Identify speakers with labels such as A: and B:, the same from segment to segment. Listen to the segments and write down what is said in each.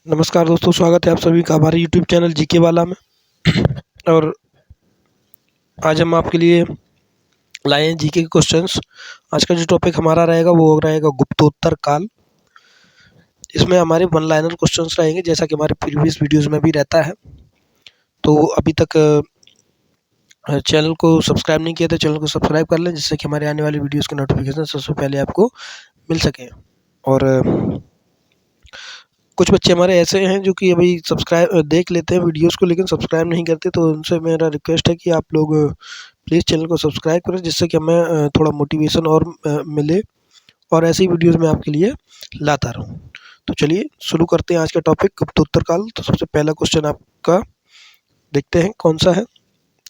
A: नमस्कार दोस्तों, स्वागत है आप सभी का हमारे यूट्यूब चैनल जीके वाला में। और आज हम आपके लिए लाए हैं जीके के क्वेश्चंस। आज का जो टॉपिक हमारा रहेगा वो रहेगा गुप्तोत्तर काल। इसमें हमारे वन लाइनर क्वेश्चंस रहेंगे, जैसा कि हमारे प्रीवियस वीडियोस में भी रहता है। तो अभी तक चैनल को सब्सक्राइब नहीं किया तो चैनल को सब्सक्राइब कर लें, जिससे कि हमारे आने वाली वीडियोज़ के नोटिफिकेशन सबसे पहले आपको मिल सकें। और कुछ बच्चे हमारे ऐसे हैं जो कि अभी सब्सक्राइब देख लेते हैं वीडियोस को, लेकिन सब्सक्राइब नहीं करते। तो उनसे मेरा रिक्वेस्ट है कि आप लोग प्लीज़ चैनल को सब्सक्राइब करें, जिससे कि हमें थोड़ा मोटिवेशन और मिले और ऐसी वीडियोस मैं आपके लिए लाता रहूं। तो चलिए शुरू करते हैं आज का टॉपिक गुप्तोत्तर काल। तो सबसे पहला क्वेश्चन आपका देखते हैं कौन सा है।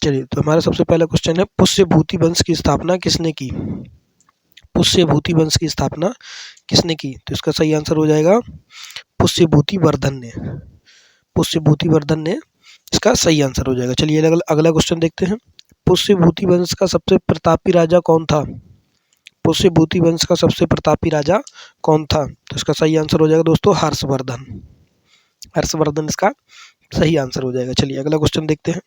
A: चलिए, तो हमारा सबसे पहला क्वेश्चन है, पुष्यभूति वंश की स्थापना किसने की? पुष्यभूति वंश की स्थापना किसने की? तो इसका सही आंसर हो जाएगा पुष्यभूति वर्धन ने। पुष्यभूति वर्धन ने इसका सही आंसर हो जाएगा। चलिए अगला क्वेश्चन देखते हैं। पुष्यभूति वंश का सबसे प्रतापी राजा कौन था? पुष्यभूति वंश का सबसे प्रतापी राजा कौन था? तो इसका सही आंसर हो जाएगा दोस्तों हर्षवर्धन। हर्षवर्धन इसका सही आंसर हो जाएगा। चलिए अगला क्वेश्चन देखते हैं।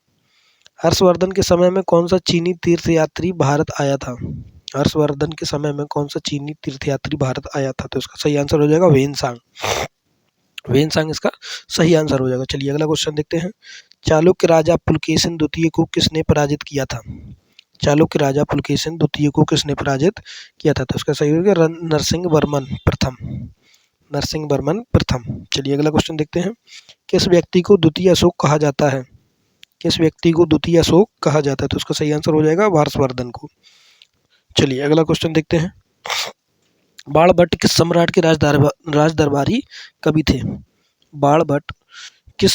A: हर्षवर्धन के समय में कौन सा चीनी तीर्थयात्री भारत आया था? हर्षवर्धन के समय में कौन सा चीनी तीर्थयात्री भारत आया था? तो इसका सही आंसर हो जाएगा वेनसांग। वेनसांग इसका सही आंसर हो जाएगा। चलिए अगला क्वेश्चन देखते हैं। चालुक्य राजा पुलकेशिन द्वितीय को किसने पराजित किया था? चालुक्य राजा पुलकेशिन द्वितीय को किसने पराजित किया था? तो इसका सही हो गया नरसिंह वर्मन प्रथम। नरसिंह वर्मन प्रथम। चलिए अगला क्वेश्चन देखते हैं। किस व्यक्ति को द्वितीय अशोक कहा जाता है? किस व्यक्ति को द्वितीय अशोक कहा जाता है? तो उसका सही आंसर हो जाएगा हर्षवर्धन को। चलिए अगला क्वेश्चन देखते हैं। बाणभट्ट किस सम्राट के राज दरबारी कवि थे? बाणभट्ट किस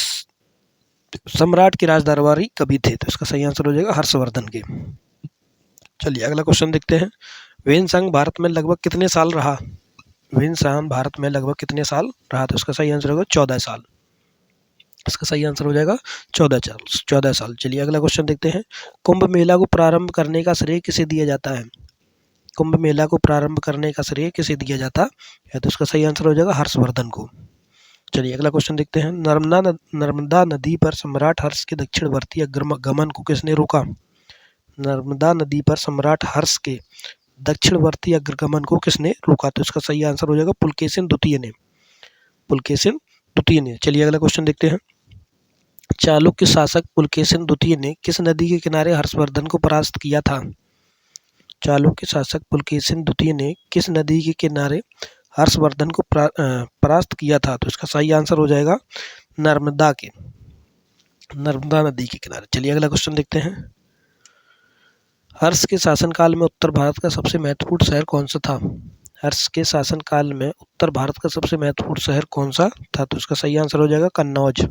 A: सम्राट के राज दरबारी कवि थे? तो इसका सही आंसर हो जाएगा हर्षवर्धन के। चलिए अगला क्वेश्चन देखते हैं। वेनसांग भारत में लगभग कितने साल रहा? वेनसांग भारत में लगभग कितने साल रहा? तो इसका सही आंसर होगा 14 साल। इसका सही आंसर हो जाएगा 14 साल। चलिए अगला क्वेश्चन देखते हैं। कुंभ मेला को प्रारंभ करने का श्रेय किसे दिया जाता है? कुंभ मेला को प्रारंभ करने का श्रेय किसे दिया जाता है? तो इसका सही आंसर हो जाएगा हर्षवर्धन को। चलिए अगला क्वेश्चन देखते हैं। नर्मदा नदी पर सम्राट हर्ष के दक्षिणवर्ती अग्रगमन को किसने रोका? नर्मदा नदी पर सम्राट हर्ष के दक्षिणवर्ती अग्रगमन को किसने रोका? तो इसका सही आंसर हो जाएगा पुलकेशिन द्वितीय ने। पुलकेशिन द्वितीय ने। चलिए अगला क्वेश्चन देखते हैं। चालुक्य शासक पुलकेशिन द्वितीय ने किस नदी के किनारे हर्षवर्धन को परास्त किया था? चालुक्य शासक पुलकेशिन द्वितीय ने किस नदी के किनारे हर्षवर्धन को परास्त किया था? तो इसका सही आंसर हो जाएगा नर्मदा नदी के किनारे। चलिए अगला क्वेश्चन देखते हैं। हर्ष के शासनकाल में उत्तर भारत का सबसे महत्वपूर्ण शहर कौन सा था? हर्ष के शासनकाल में उत्तर भारत का सबसे महत्वपूर्ण शहर कौन सा था? तो इसका सही आंसर हो जाएगा कन्नौज।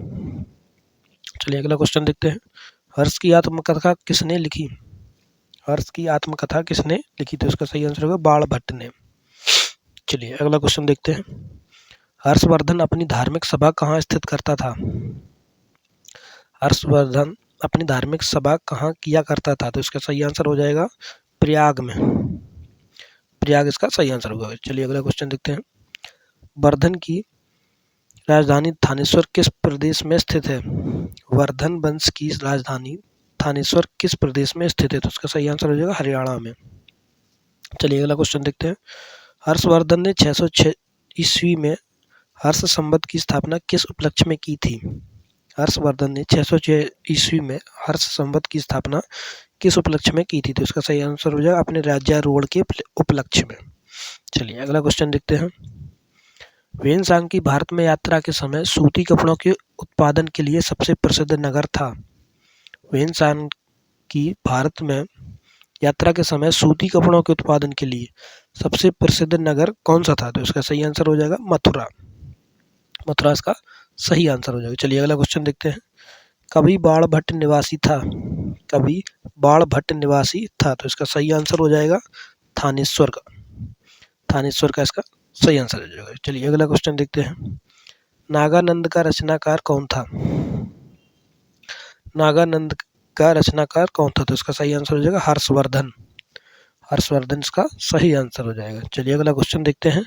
A: चलिए अगला क्वेश्चन देखते हैं। हर्ष की आत्मकथा किसने लिखी? हर्ष की आत्मकथा किसने लिखी? तो इसका सही आंसर होगा बाणभट्ट ने। चलिए अगला क्वेश्चन देखते हैं। हर्षवर्धन अपनी धार्मिक सभा कहाँ स्थित करता था? हर्षवर्धन अपनी धार्मिक सभा कहाँ किया करता था? तो इसका सही आंसर हो जाएगा प्रयाग में। प्रयाग इसका सही आंसर होगा। चलिए अगला क्वेश्चन देखते हैं। वर्धन की राजधानी थानेश्वर किस प्रदेश में स्थित है? वर्धन वंश की राजधानी थानेश्वर किस प्रदेश में स्थित है? तो इसका सही आंसर हो जाएगा हरियाणा में। चलिए अगला क्वेश्चन देखते हैं। हर्षवर्धन ने 606 ईस्वी में हर्ष संवत की स्थापना किस उपलक्ष्य में की थी? हर्षवर्धन ने 606 ईस्वी में हर्ष संवत की स्थापना किस उपलक्ष्य में की थी? तो इसका सही आंसर हो जाएगा अपने राज्यारोहण के उपलक्ष्य में। चलिए अगला क्वेश्चन देखते हैं। वेनसांग की भारत में यात्रा के समय सूती कपड़ों के उत्पादन के लिए सबसे प्रसिद्ध नगर था? वेनसांग की भारत में यात्रा के समय सूती कपड़ों के उत्पादन के लिए सबसे प्रसिद्ध नगर कौन सा था? तो इसका सही आंसर हो जाएगा मथुरा। मथुरा इसका सही आंसर हो जाएगा। चलिए अगला क्वेश्चन देखते हैं। कभी बाणभट्ट निवासी था? कभी बाणभट्ट निवासी था? तो इसका सही आंसर हो जाएगा थानेश्वर का। थानेश्वर का इसका सही आंसर हो जाएगा। चलिए अगला क्वेश्चन देखते हैं। नागानंद का रचनाकार कौन था? नागानंद का रचनाकार कौन था? तो इसका सही आंसर हो जाएगा हर्षवर्धन। हर्षवर्धन इसका सही आंसर हो जाएगा। चलिए अगला क्वेश्चन देखते हैं।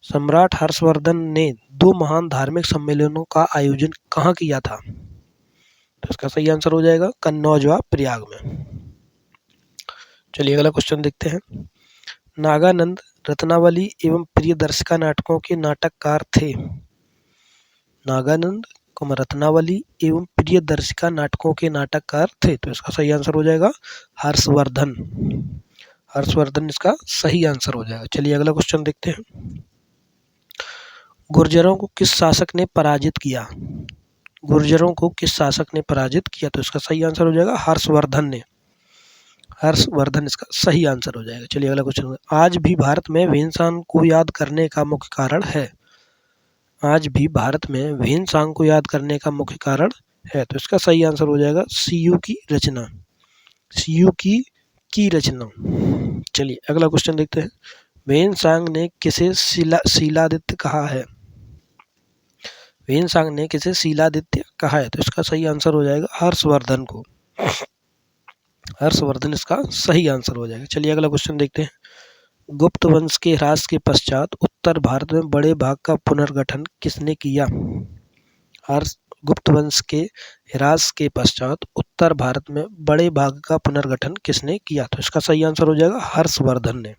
A: सम्राट हर्षवर्धन ने 2 महान धार्मिक सम्मेलनों का आयोजन कहाँ किया था? तो इसका सही आंसर हो जाएगा कन्नौज व प्रयाग में। चलिए अगला क्वेश्चन देखते हैं। नागानंद रत्नावली एवं प्रियदर्शिका नाटकों के नाटककार थे। नागानंद रत्नावली एवं प्रियदर्शिका नाटकों के नाटककार थे, तो इसका सही आंसर हो जाएगा हर्षवर्धन। हर्षवर्धन इसका सही आंसर हो जाएगा। चलिए अगला क्वेश्चन देखते हैं। गुर्जरों को किस शासक ने पराजित किया? गुर्जरों को किस शासक ने पराजित किया? तो इसका सही आंसर हो जाएगा हर्षवर्धन ने। हर्षवर्धन इसका सही आंसर हो जाएगा। चलिए अगला क्वेश्चन। आज भी भारत में भीमसेन को याद करने का मुख्य कारण है। आज भी भारत में भीमसेन को याद करने का मुख्य कारण है, तो इसका सही आंसर हो जाएगा सीयू की रचना। सीयू की रचना। चलिए अगला क्वेश्चन देखते हैं। भीमसेन ने किसे शीलादित्य कहा है? भीमसेन ने किसे शीलादित्य कहा है? तो इसका सही आंसर हो जाएगा हर्षवर्धन को। हर्षवर्धन इसका सही आंसर हो जाएगा। चलिए अगला क्वेश्चन देखते हैं। गुप्त वंश के ह्रास के पश्चात उत्तर भारत में बड़े भाग का पुनर्गठन किसने किया? गुप्त वंश के ह्रास के पश्चात उत्तर भारत में बड़े भाग का पुनर्गठन किसने किया? तो इसका सही आंसर हो जाएगा हर्षवर्धन ने।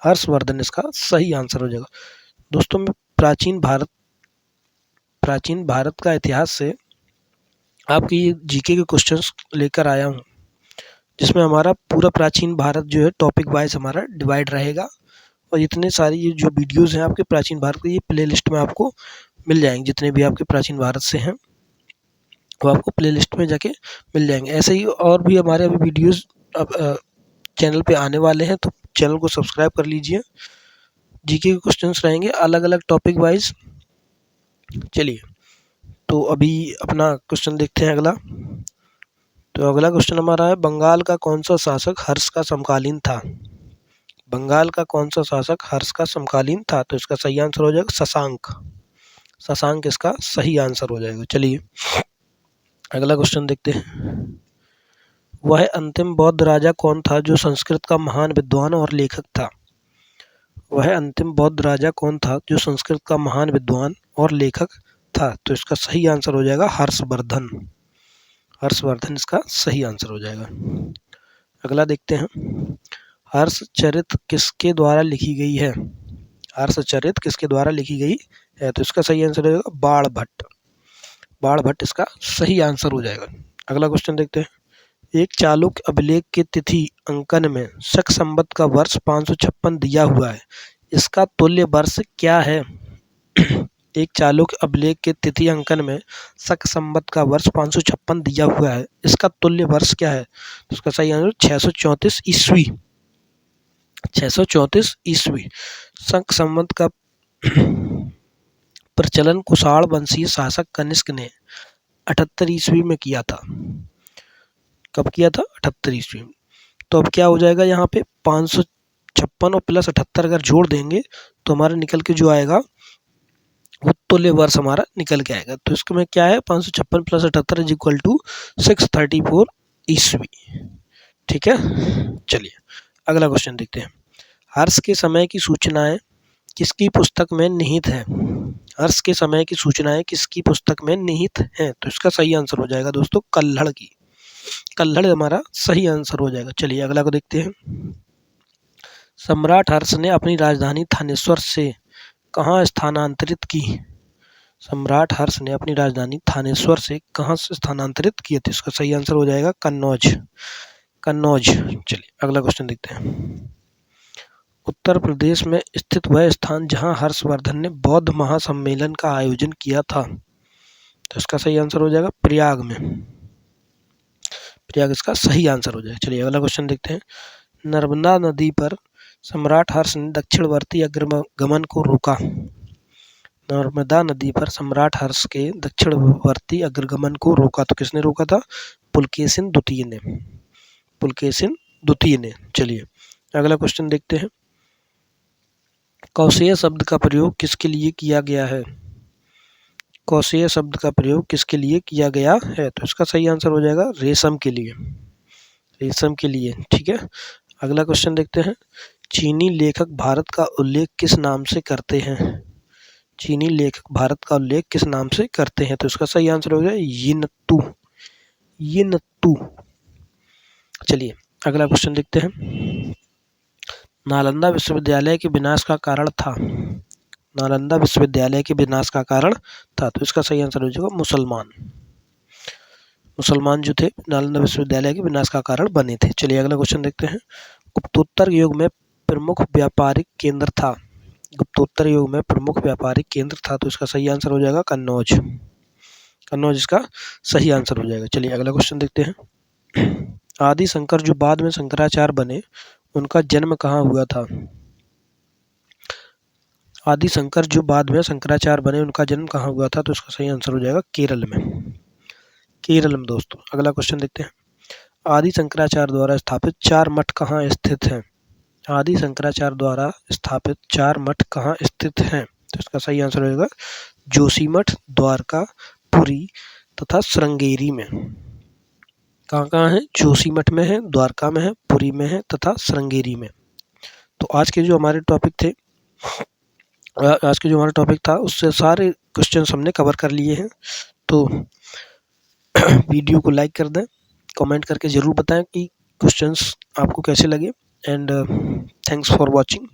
A: हर्षवर्धन इसका सही आंसर हो जाएगा। दोस्तों मैं प्राचीन भारत का इतिहास से आपकी जीके के क्वेश्चंस लेकर आया हूँ, जिसमें हमारा पूरा प्राचीन भारत जो है टॉपिक वाइज हमारा डिवाइड रहेगा, और इतने सारी ये जो वीडियोस हैं आपके प्राचीन भारत के, ये प्ले लिस्ट में आपको मिल जाएंगे। जितने भी आपके प्राचीन भारत से हैं वो आपको प्ले लिस्ट में जाके मिल जाएंगे। ऐसे ही और भी हमारे अभी वीडियोस अब चैनल पे आने वाले हैं, तो चैनल को सब्सक्राइब कर लीजिए। जीके के क्वेश्चंस रहेंगे अलग अलग टॉपिक वाइज। चलिए तो अभी अपना क्वेश्चन देखते हैं अगला। तो अगला क्वेश्चन हमारा है, बंगाल का कौन सा शासक हर्ष का समकालीन था? बंगाल का कौन सा शासक हर्ष का समकालीन था? तो इसका सही आंसर हो जाएगा शशांक। शशांक इसका सही आंसर हो जाएगा। चलिए अगला क्वेश्चन देखते हैं। वह अंतिम बौद्ध राजा कौन था जो संस्कृत का महान विद्वान और लेखक था? वह अंतिम बौद्ध राजा कौन था जो संस्कृत का महान विद्वान और लेखक था? तो इसका सही आंसर हो जाएगा हर्षवर्धन। हर्षवर्धन इसका सही आंसर हो जाएगा। अगला देखते हैं। हर्षचरित किसके द्वारा लिखी गई है? हर्षचरित किसके द्वारा लिखी गई है? तो इसका सही आंसर हो जाएगा बाणभट्ट। बाणभट्ट इसका सही आंसर हो जाएगा। अगला क्वेश्चन देखते हैं। एक चालुक्य अभिलेख के तिथि अंकन में शक संवत का वर्ष 556 दिया हुआ है, इसका तुल्य वर्ष क्या है? एक चालुक्य अभिलेख के तिथि अंकन में शक संवत का वर्ष 556 दिया हुआ है, इसका तुल्य वर्ष क्या है? तो उसका सही आंसर 634 ईस्वी। 634 ईस्वी। शक संवत का प्रचलन कुषाण वंशीय शासक कनिष्क ने 78 ईस्वी में किया था। कब किया था? 78 ईस्वी में। तो अब क्या हो जाएगा यहाँ पे 556 और प्लस 78 अगर जोड़ देंगे तो हमारा निकल के जो आएगा वो तुल्य वर्ष हमारा निकल के आएगा। तो इसमें क्या है 556 प्लस 78 इज इक्वल टू 634 ईस्वी। ठीक है। चलिए अगला क्वेश्चन देखते हैं। हर्ष के समय की सूचनाएं किसकी पुस्तक में निहित है? हर्ष के समय की सूचनाएं किसकी पुस्तक में निहित हैं? तो इसका सही आंसर हो जाएगा दोस्तों कल्हड़ की। कल्हड़ हमारा सही आंसर हो जाएगा। चलिए अगला को देखते हैं। सम्राट हर्ष ने अपनी राजधानी थानेश्वर से कहाँ स्थानांतरित की? सम्राट हर्ष ने अपनी राजधानी थानेश्वर से कहाँ से स्थानांतरित की? तो इसका सही आंसर हो जाएगा कन्नौज। कन्नौज। चलिए अगला क्वेश्चन देखते हैं। उत्तर प्रदेश में स्थित वह स्थान जहाँ हर्षवर्धन ने बौद्ध महासम्मेलन का आयोजन किया था, तो इसका सही आंसर हो जाएगा प्रयाग में। प्रयाग इसका सही आंसर हो जाएगा। चलिए अगला क्वेश्चन देखते हैं। नर्मदा नदी पर सम्राट हर्ष ने दक्षिणवर्ती अग्रगमन को रोका। नर्मदा नदी पर सम्राट हर्ष के दक्षिणवर्ती अग्रगमन को रोका, तो किसने रोका था? पुलकेशिन द्वितीय ने। पुलकेशिन द्वितीय ने। चलिए अगला क्वेश्चन देखते हैं। कौशेय शब्द का प्रयोग किसके लिए किया गया है? कौशेय शब्द का प्रयोग किसके लिए किया गया है? तो इसका सही आंसर हो जाएगा रेशम के लिए। रेशम के लिए। ठीक है। अगला क्वेश्चन देखते हैं, चीनी लेखक भारत का उल्लेख किस नाम से करते हैं? चीनी लेखक भारत का उल्लेख किस नाम से करते हैं? तो इसका सही आंसर हो जाए यिनतू, यिनतू। चलिए अगला क्वेश्चन देखते हैं, नालंदा विश्वविद्यालय के विनाश का कारण था? नालंदा विश्वविद्यालय के विनाश का कारण था, तो इसका सही आंसर हो जाएगा मुसलमान। मुसलमान जो थे नालंदा विश्वविद्यालय के विनाश का कारण बने थे। चलिए अगला क्वेश्चन देखते हैं, गुप्तोत्तर युग में प्रमुख व्यापारिक केंद्र था? गुप्तोत्तर युग में प्रमुख व्यापारिक केंद्र था, तो इसका सही आंसर हो जाएगा कन्नौज। कन्नौज इसका सही आंसर हो जाएगा। चलिए अगला क्वेश्चन देखते हैं, आदि शंकर जो बाद में शंकराचार्य बने उनका जन्म कहाँ हुआ था? आदि शंकर जो बाद में शंकराचार्य बने उनका जन्म कहाँ हुआ था? तो इसका सही आंसर हो जाएगा केरल में, केरल में। दोस्तों अगला क्वेश्चन देखते हैं, आदि शंकराचार्य द्वारा स्थापित 4 मठ कहाँ स्थित हैं? आदि शंकराचार्य द्वारा स्थापित 4 मठ कहाँ स्थित हैं? तो इसका सही आंसर होगा जोशीमठ, द्वारका, पुरी तथा श्रृंगेरी में। कहाँ कहाँ है? जोशीमठ में है, द्वारका में है, पुरी में है तथा श्रृंगेरी में। तो आज के जो हमारे टॉपिक था उससे सारे क्वेश्चन हमने कवर कर लिए हैं। तो वीडियो को लाइक कर दें, कमेंट करके ज़रूर बताएं कि क्वेश्चंस आपको कैसे लगे, एंड थैंक्स फॉर वॉचिंग।